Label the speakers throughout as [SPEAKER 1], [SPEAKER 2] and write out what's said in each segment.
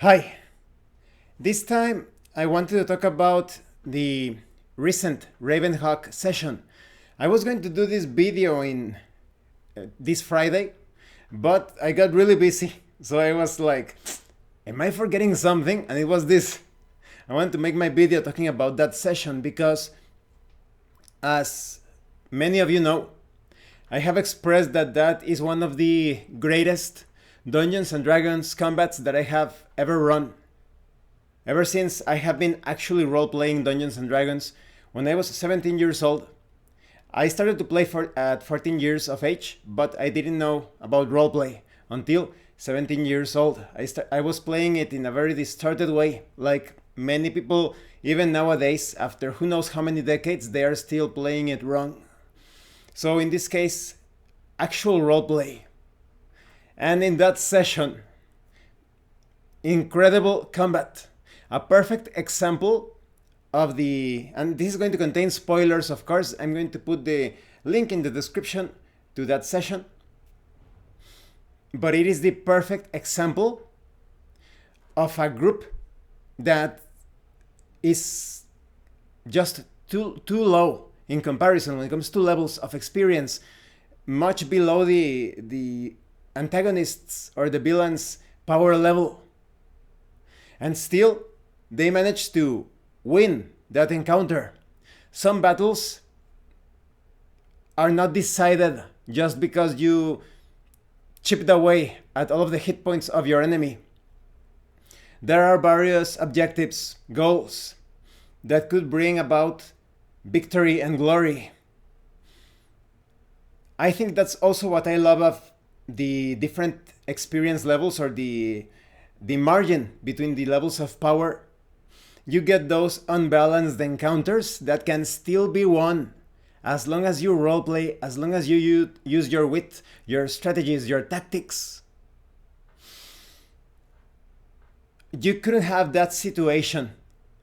[SPEAKER 1] Hi, this time I wanted to talk about the recent Ravenhawk session. I was going to do this video in this Friday, but I got really busy, so I was like, am I forgetting something? And it was this. I wanted to make my video talking about that session because, as many of you know, I have expressed that that is one of the greatest Dungeons and Dragons combats that I have ever run. Ever since I have been actually role-playing Dungeons and Dragons, when I was 17 years old, I started to play at 14 years of age, but I didn't know about roleplay until 17 years old. I was playing it in a very distorted way, like many people, even nowadays, after who knows how many decades, they are still playing it wrong. So in this case, actual roleplay. And in that session, incredible combat. A perfect example of the, and this is going to contain spoilers, of course. I'm going to put the link in the description to that session. But it is the perfect example of a group that is just too low in comparison when it comes to levels of experience, much below the antagonists or the villains' power level. And still, they managed to win that encounter. Some battles are not decided just because you chipped away at all of the hit points of your enemy. There are various objectives, goals, that could bring about victory and glory. I think that's also what I love of the different experience levels, or the margin between the levels of power. You get those unbalanced encounters that can still be won as long as you roleplay, as long as you use your wit, your strategies, your tactics. You couldn't have that situation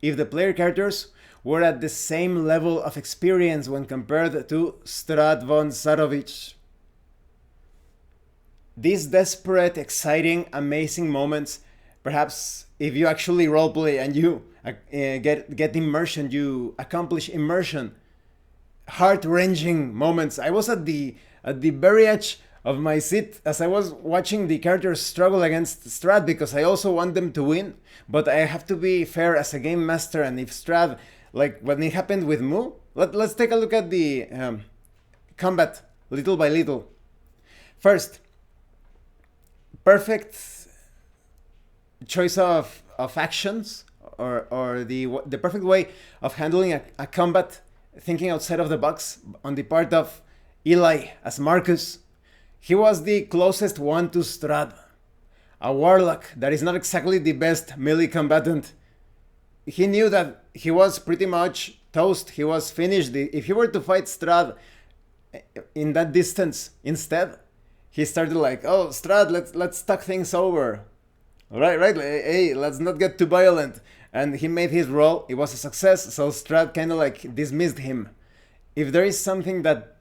[SPEAKER 1] if the player characters were at the same level of experience when compared to Strad von Zarovich. These desperate, exciting, amazing moments, perhaps if you actually roleplay and you get immersion, you accomplish immersion, heart-wrenching moments. I was at the very edge of my seat as I was watching the characters struggle against Strad, because I also want them to win, but I have to be fair as a game master. And if Strad, like when it happened with Mu, let's take a look at the combat little by little. First, perfect choice of actions, or the perfect way of handling a combat, thinking outside of the box on the part of Eli as Marcus. He was the closest one to Strad, a warlock that is not exactly the best melee combatant. He knew that he was pretty much toast, he was finished. If he were to fight Strad in that distance instead, he started like, oh, Strad, let's talk things over. Right, hey, let's not get too violent. And he made his roll, it was a success, so Strad kind of like dismissed him. If there is something that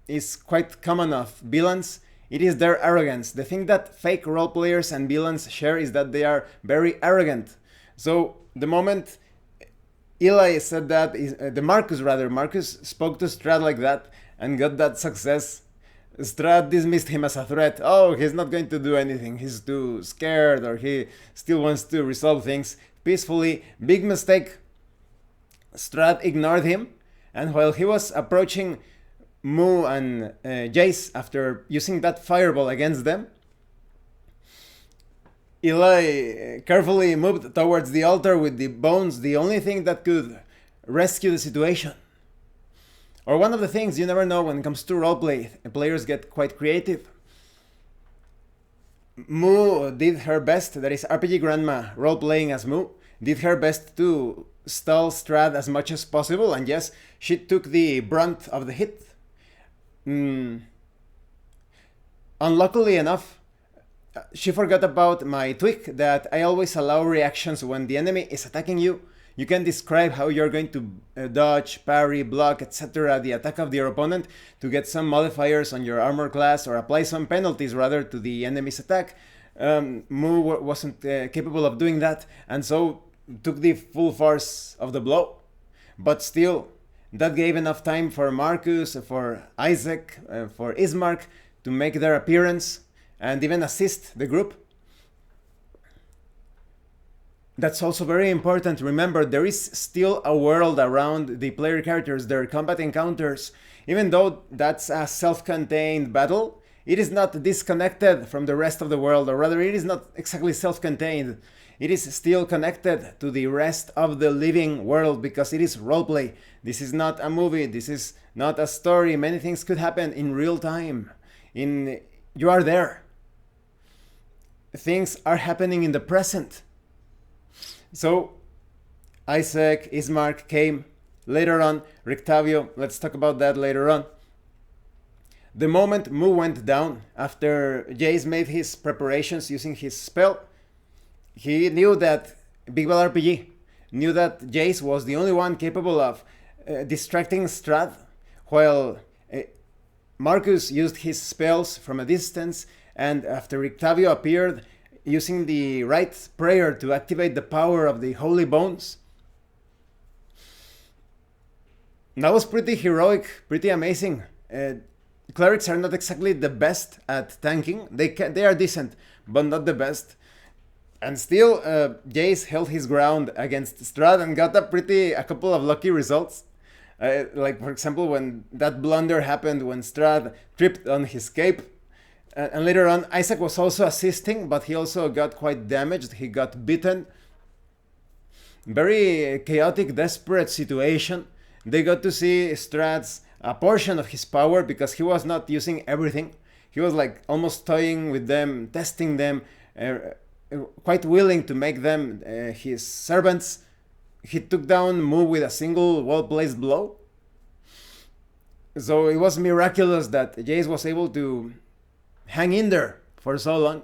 [SPEAKER 1] is quite common of villains, it is their arrogance. The thing that fake role players and villains share is that they are very arrogant. So the moment Eli said that, Marcus spoke to Strad like that and got that success, Strad dismissed him as a threat. Oh, he's not going to do anything, he's too scared, or he still wants to resolve things peacefully. Big mistake. Strad ignored him, and while he was approaching Mu and Jace after using that fireball against them, Eli carefully moved towards the altar with the bones, the only thing that could rescue the situation. Or one of the things you never know when it comes to roleplay, players get quite creative. Mu did her best, that is RPG Grandma role-playing as Mu, did her best to stall Strad as much as possible, and yes, she took the brunt of the hit. Unluckily enough, she forgot about my tweak that I always allow reactions when the enemy is attacking you. You can describe how you're going to dodge, parry, block, etc. the attack of your opponent to get some modifiers on your armor class, or apply some penalties rather to the enemy's attack. Mu wasn't capable of doing that, and so took the full force of the blow. But still, that gave enough time for Marcus, for Isaac, for Ismark to make their appearance and even assist the group. That's also very important. Remember, there is still a world around the player characters, their combat encounters. Even though that's a self-contained battle, it is not disconnected from the rest of the world, or rather, it is not exactly self-contained. It is still connected to the rest of the living world because it is roleplay. This is not a movie. This is not a story. Many things could happen in real time. You are there. Things are happening in the present. So Isaac, Ismark came later on. Rictavio, let's talk about that later on. The moment Mu went down, after Jace made his preparations using his spell, he knew that Big Bell RPG knew that Jace was the only one capable of distracting Strahd, while Marcus used his spells from a distance, and after Rictavio appeared, using the right prayer to activate the power of the Holy Bones. That was pretty heroic, pretty amazing. Clerics are not exactly the best at tanking. They are decent, but not the best. And still, Jace held his ground against Strahd and got a couple of lucky results. Like, for example, when that blunder happened when Strahd tripped on his cape. And later on, Isaac was also assisting, but he also got quite damaged. He got bitten. Very chaotic, desperate situation. They got to see Strahd's a portion of his power because he was not using everything. He was like almost toying with them, testing them, quite willing to make them his servants. He took down Mu with a single well-placed blow. So it was miraculous that Jace was able to hang in there for so long.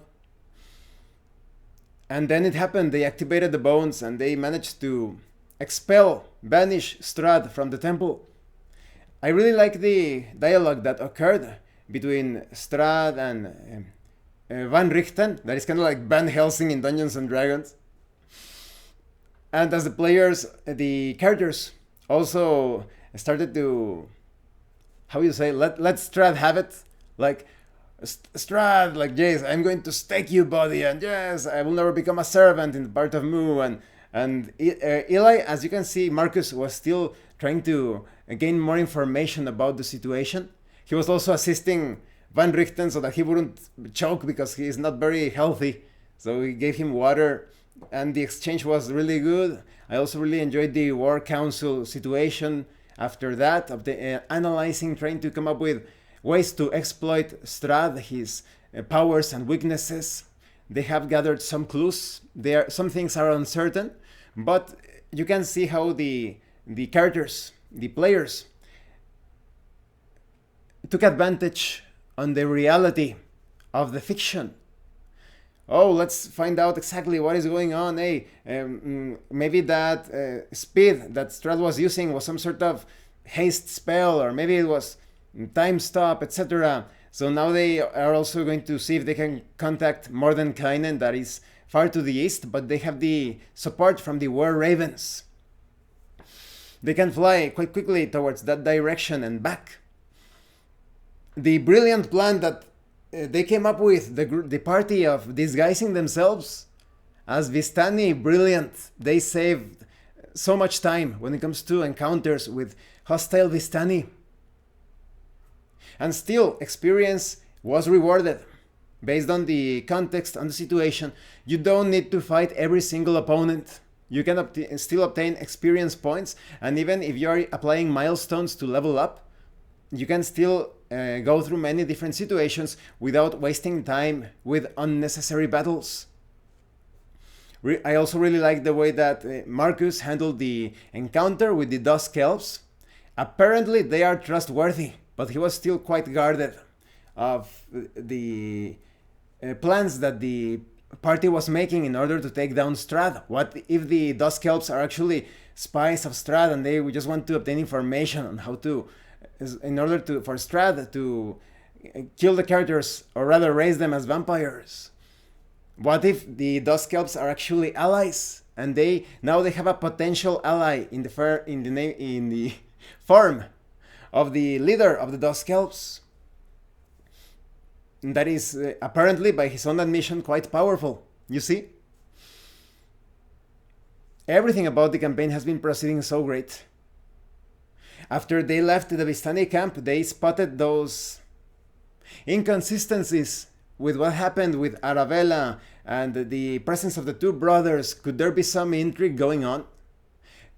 [SPEAKER 1] And then it happened. They activated the bones and they managed to banish Strahd from the temple. I really like the dialogue that occurred between Strahd and Van Richten. That is kind of like Van Helsing in Dungeons and Dragons. And as the characters also started to, let Strahd have it. Like, Strahd, like, Jace, I'm going to stake you, buddy, and yes, I will never become a servant in the part of Mu. And Eli, as you can see, Marcus was still trying to gain more information about the situation. He was also assisting Van Richten so that he wouldn't choke because he is not very healthy. So he gave him water, and the exchange was really good. I also really enjoyed the War Council situation after that, of the analyzing, trying to come up with ways to exploit Strahd, his powers and weaknesses. They have gathered some clues. Some things are uncertain, but you can see how the characters, the players, took advantage on the reality of the fiction. Oh, let's find out exactly what is going on. Hey, maybe that speed that Strahd was using was some sort of haste spell, or maybe it was time stop, etc. So now they are also going to see if they can contact Mordenkainen, that is far to the east, but they have the support from the War Ravens. They can fly quite quickly towards that direction and back. The brilliant plan that they came up with, the party of disguising themselves as Vistani, brilliant. They saved so much time when it comes to encounters with hostile Vistani. And still, experience was rewarded. Based on the context and the situation, you don't need to fight every single opponent. You can still obtain experience points, and even if you are applying milestones to level up, you can still go through many different situations without wasting time with unnecessary battles. I also really like the way that Marcus handled the encounter with the Dusk Elves. Apparently they are trustworthy, but he was still quite guarded of the plans that the party was making in order to take down Strahd. What if the Dusk Elves are actually spies of Strahd and they just want to obtain information on how to, in order for Strahd to kill the characters, or rather raise them as vampires? What if the Dust Elves are actually allies, and they have a potential ally in the form of the leader of the Dust Elves? That is apparently, by his own admission, quite powerful. You see? Everything about the campaign has been proceeding so great. After they left the Vistani camp, they spotted those inconsistencies with what happened with Arabella and the presence of the two brothers. Could there be some intrigue going on?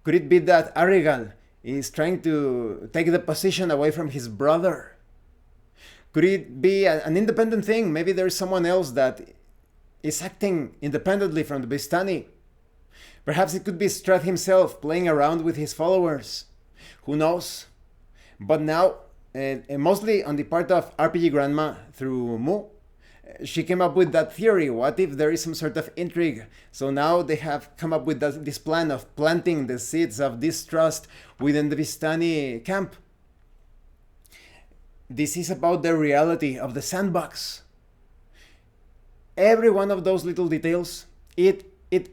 [SPEAKER 1] Could it be that Arigal is trying to take the position away from his brother? Could it be an independent thing? Maybe there is someone else that is acting independently from the Vistani. Perhaps it could be Strahd himself playing around with his followers. Who knows? But now, mostly on the part of RPG Grandma through Mu, she came up with that theory. What if there is some sort of intrigue? So now they have come up with this plan of planting the seeds of distrust within the Vistani camp. This is about the reality of the sandbox. Every one of those little details, it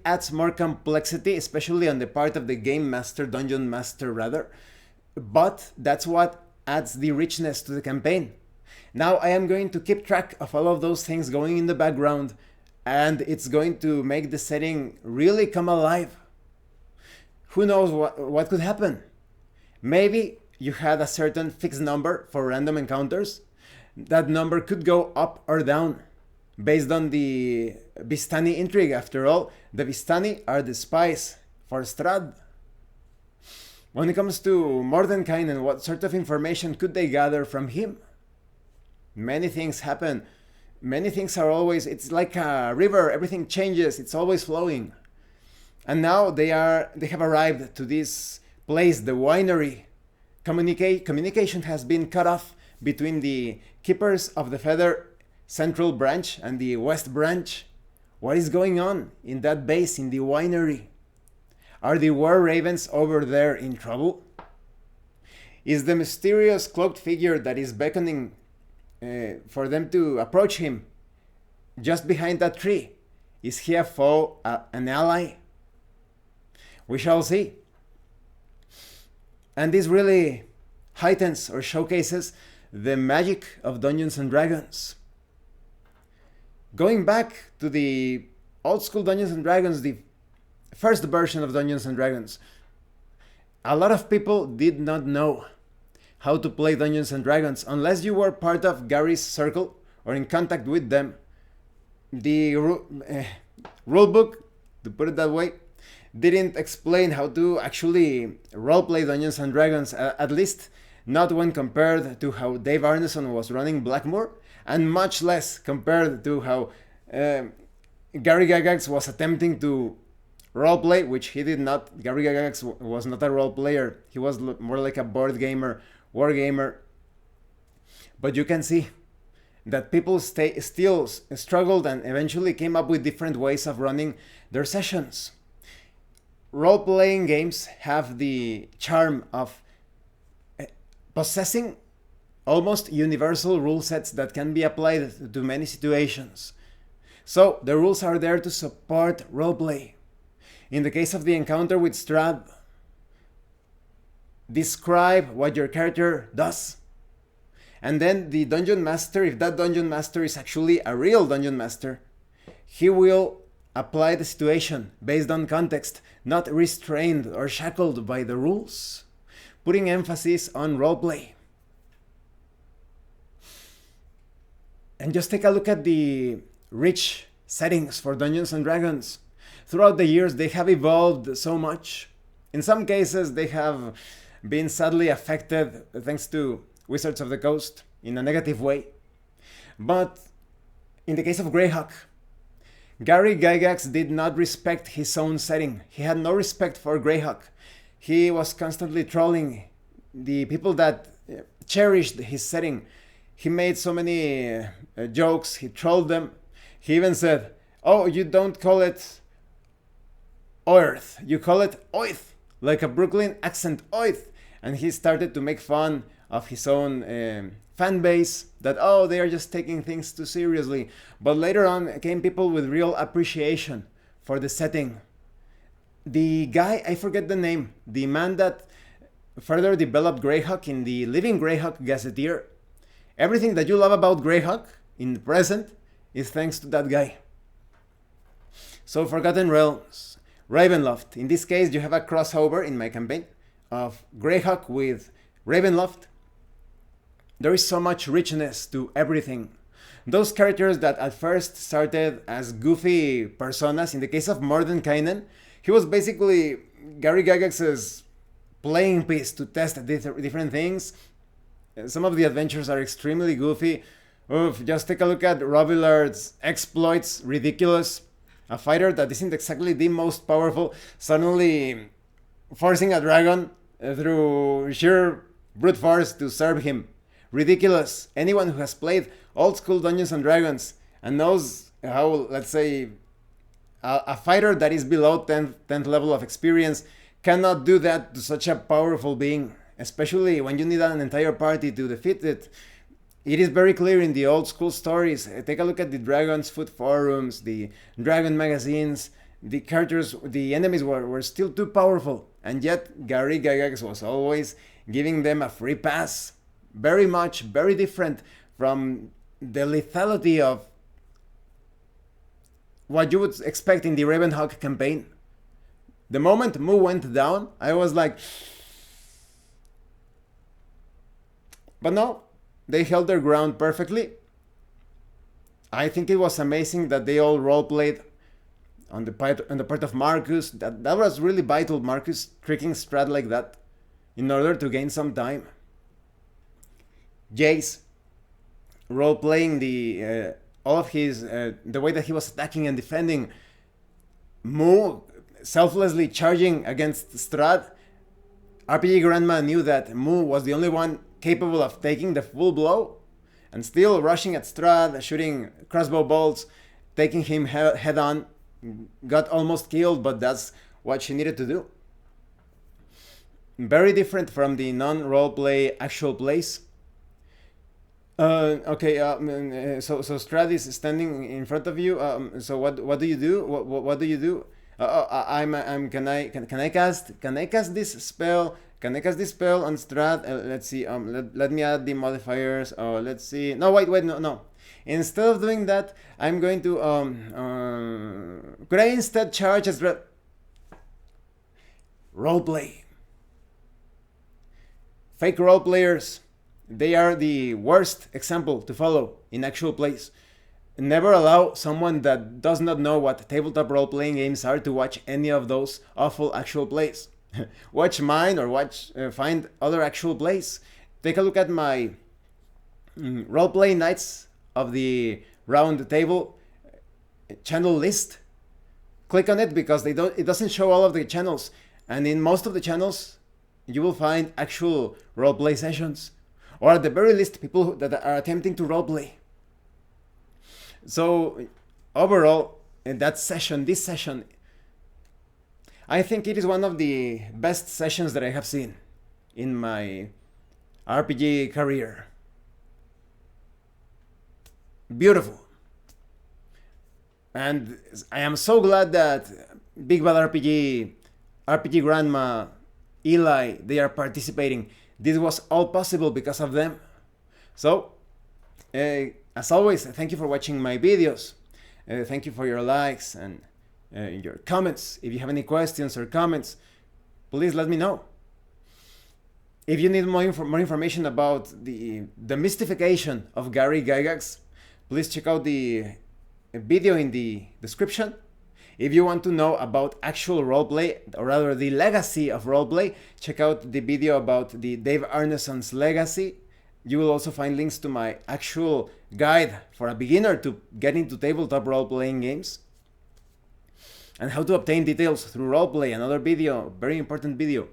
[SPEAKER 1] adds more complexity, especially on the part of the game master, dungeon master rather. But that's what adds the richness to the campaign. Now I am going to keep track of all of those things going in the background, and it's going to make the setting really come alive. Who knows what could happen? Maybe you had a certain fixed number for random encounters. That number could go up or down based on the Vistani intrigue. After all, the Vistani are the spies for Strahd. When it comes to Mordenkainen, what sort of information could they gather from him? Many things happen. Many things are always, it's like a river, everything changes, it's always flowing. And now they have arrived to this place, the winery. Communication has been cut off between the Keepers of the Feather Central Branch and the West Branch. What is going on in that base, in the winery? Are the War Ravens over there in trouble? Is the mysterious cloaked figure that is beckoning for them to approach him just behind that tree, is he a foe, an ally? We shall see. And this really heightens or showcases the magic of Dungeons and Dragons. Going back to the old school Dungeons and Dragons, the first version of Dungeons and Dragons, a lot of people did not know how to play Dungeons and Dragons unless you were part of Gary's circle or in contact with them. The rulebook, to put it that way, didn't explain how to actually roleplay Dungeons and Dragons, at least not when compared to how Dave Arneson was running Blackmoor, and much less compared to how Gary Gygax was attempting to roleplay, which he did not. Gary Gygax was not a role player. He was more like a board gamer, war gamer. But you can see that people still struggled and eventually came up with different ways of running their sessions. Role-playing games have the charm of possessing almost universal rule sets that can be applied to many situations. So the rules are there to support roleplay. In the case of the encounter with Strahd, describe what your character does. And then the dungeon master, if that dungeon master is actually a real dungeon master, he will apply the situation based on context, not restrained or shackled by the rules, putting emphasis on roleplay. And just take a look at the rich settings for Dungeons and Dragons. Throughout the years, they have evolved so much. In some cases, they have been sadly affected thanks to Wizards of the Coast in a negative way. But in the case of Greyhawk, Gary Gygax did not respect his own setting. He had no respect for Greyhawk. He was constantly trolling the people that cherished his setting. He made so many jokes, he trolled them. He even said, "Oh, you don't call it Earth, you call it Oith," like a Brooklyn accent, Oith. And he started to make fun of his own fan base that, oh, they are just taking things too seriously. But later on came people with real appreciation for the setting. The guy, I forget the name, the man that further developed Greyhawk in the Living Greyhawk Gazetteer. Everything that you love about Greyhawk in the present is thanks to that guy. So Forgotten Realms, Ravenloft. In this case, you have a crossover in my campaign of Greyhawk with Ravenloft. There is so much richness to everything. Those characters that at first started as goofy personas, in the case of Mordenkainen, he was basically Gary Gygax's playing piece to test different things. Some of the adventures are extremely goofy. Oof, just take a look at Robillard's exploits, ridiculous. A fighter that isn't exactly the most powerful, suddenly forcing a dragon through sheer brute force to serve him. Ridiculous. Anyone who has played old school Dungeons and Dragons and knows how, let's say, a fighter that is below 10th level of experience cannot do that to such a powerful being, especially when you need an entire party to defeat it. It is very clear in the old school stories. Take a look at the Dragon's Foot forums, the Dragon magazines. The characters, the enemies were still too powerful, and yet Gary Gygax was always giving them a free pass. Very different from the lethality of what you would expect in the Ravenhawk campaign. The moment Mu went down, I was like... But no, they held their ground perfectly. I think it was amazing that they all roleplayed on the part of Marcus. That was really vital, Marcus tricking Strat like that in order to gain some time. Jace role-playing the all of his the way that he was attacking and defending. Mu selflessly charging against Strahd. RPG Grandma knew that Mu was the only one capable of taking the full blow, and still rushing at Strahd, shooting crossbow bolts, taking him head on. Got almost killed, but that's what she needed to do. Very different from the non-roleplay actual plays. So Strahd is standing in front of you. So what do you do? What do you do? Can I cast this spell? Can I cast this spell on Strahd? Let's see. Let me add the modifiers. Let's see. No, wait, no. Instead of doing that, I'm going to could I instead charge as roleplay? Fake role players. They are the worst example to follow in actual plays. Never allow someone that does not know what tabletop role-playing games are to watch any of those awful actual plays. Watch mine or find other actual plays. Take a look at my role-play nights of the round table channel list. Click on it because it doesn't show all of the channels, and in most of the channels you will find actual role-play sessions, or at the very least people that are attempting to roleplay. So overall, in this session, I think it is one of the best sessions that I have seen in my RPG career. Beautiful. And I am so glad that Big Bad RPG Grandma, Eli, they are participating. This was all possible because of them. So, as always, thank you for watching my videos. Thank you for your likes and your comments. If you have any questions or comments, please let me know. If you need more information about the Demystifying of Gary Gygax, please check out the video in the description. If you want to know about actual roleplay, or rather the legacy of roleplay, check out the video about the Dave Arneson's legacy. You will also find links to my actual guide for a beginner to get into tabletop role-playing games, and how to obtain details through roleplay, another video, very important video.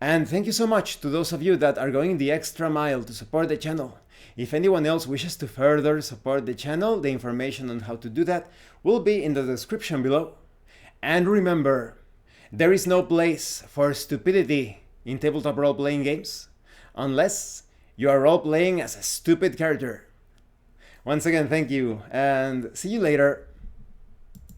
[SPEAKER 1] And thank you so much to those of you that are going the extra mile to support the channel. If anyone else wishes to further support the channel, the information on how to do that will be in the description below. And remember, there is no place for stupidity in tabletop role-playing games. unless you are role playing as a stupid character. Once again, thank you, and see you later.